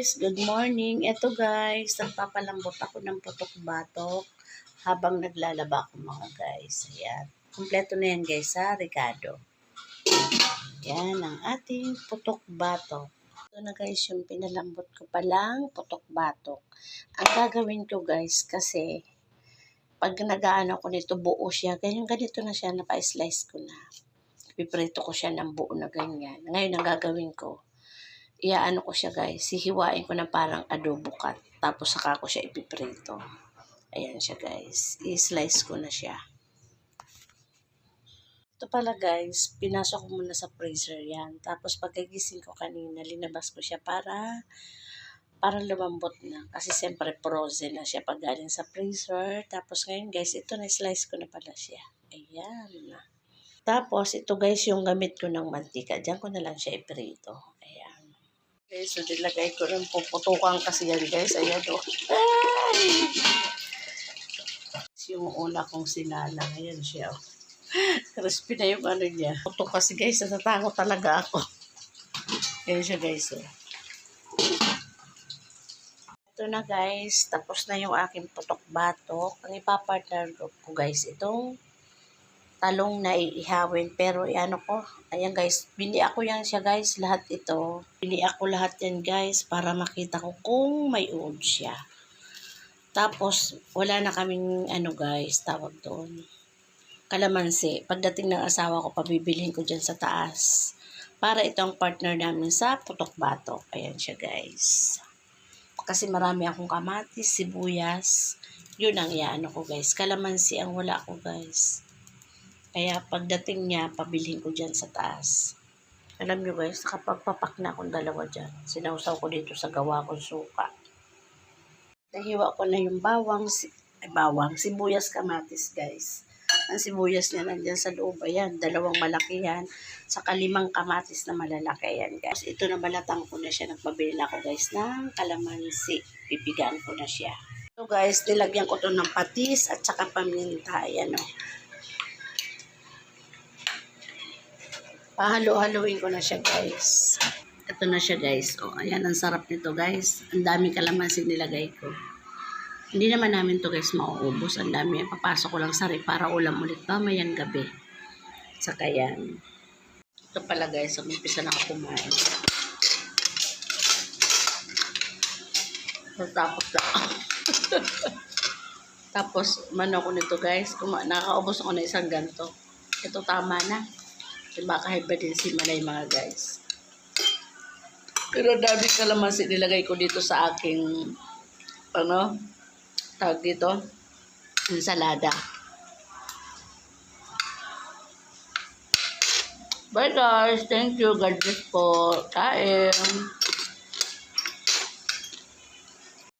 guys, good morning. Eto guys, nagpapalambot ako ng putok-batok habang naglalaba ako mga guys. Ayan. Kompleto na yan guys ha, Ricardo. Yan ang ating putok-batok. Ito na guys yung pinalambot ko palang putok-batok. Ang gagawin ko guys kasi pag nagaano ko nito buo siya, ganito na siya, napa-slice ko na. Piprito ko siya ng buo na ganyan. Ngayon ang gagawin ko, iaano ko siya guys, hihiwain ko na parang adobo cut. Tapos saka ko siya ipiprito. Ayan siya guys. I-slice ko na siya. Ito pala guys, pinasok ko muna sa freezer yan. Tapos pagkagising ko kanina, linabas ko siya para lumambot na. Kasi siyempre frozen na siya pag galing sa freezer. Tapos ngayon guys, ito na-slice ko na pala siya. Ayan. Tapos ito guys yung gamit ko ng mantika. Diyan ko na lang siya iprito. Ayan. Okay, so nilagay ko rin, puputukan kasi yan guys. Ayan o. Ay! Yung una kong sinala. Ayan siya o. Crispy na yung ano niya. Puto kasi guys, natatakot talaga ako. Ayan siya guys o. Ito na guys. Tapos na yung aking putok-batok. Ang ipapartner ko guys, itong talong na iihawin. Pero ano ko, ayan guys, biniak ko yan siya guys, lahat ito. Biniak ko lahat yan guys para makita ko kung may uod siya. Tapos, wala na kaming ano guys, tawag doon, kalamansi. Pagdating ng asawa ko, pabibilhin ko dyan sa taas. Para itong partner namin sa putok-batok. Ayan siya guys. Kasi marami akong kamatis, sibuyas. Yun ang iaano ko guys. Kalamansi ang wala ko guys. Kaya pagdating niya, pabilhin ko dyan sa taas. Alam nyo guys, nakapagpapak na akong dalawa dyan. Sinausaw ko dito sa gawa kong suka. Nahiwa ko na yung bawang, sibuyas, kamatis guys. Ang sibuyas niya nandyan sa loob. Ayan, 2 malaki yan. Saka 5 kamatis na malalaki yan guys. Ito na balatang ko na siya. Nagpabili na ako guys ng kalamansi. Pipigaan ko na siya. So guys, nilagyan ko to ng patis at saka paminta. Ayan o. Pahalo-haloin ko na siya guys. Ito na siya guys. O, ayan, ang sarap nito guys. Ang dami kalamansi nilagay ko. Hindi naman namin to guys mauubos. Ang dami. Papasok ko lang sa rep para ulam ulit mamayang gabi. Saka yan. Ito pala guys. Umpisa na ako kumain. Tapos na. Tapos, mano ko nito guys. Nakakaubos ako na isang ganto. Ito tama na. Diba kahit ba din si Manay mga guys. Pero dami kalamansi nilagay ko dito sa aking tawag dito, ensalada. Bye guys, thank you, God bless po. Kain.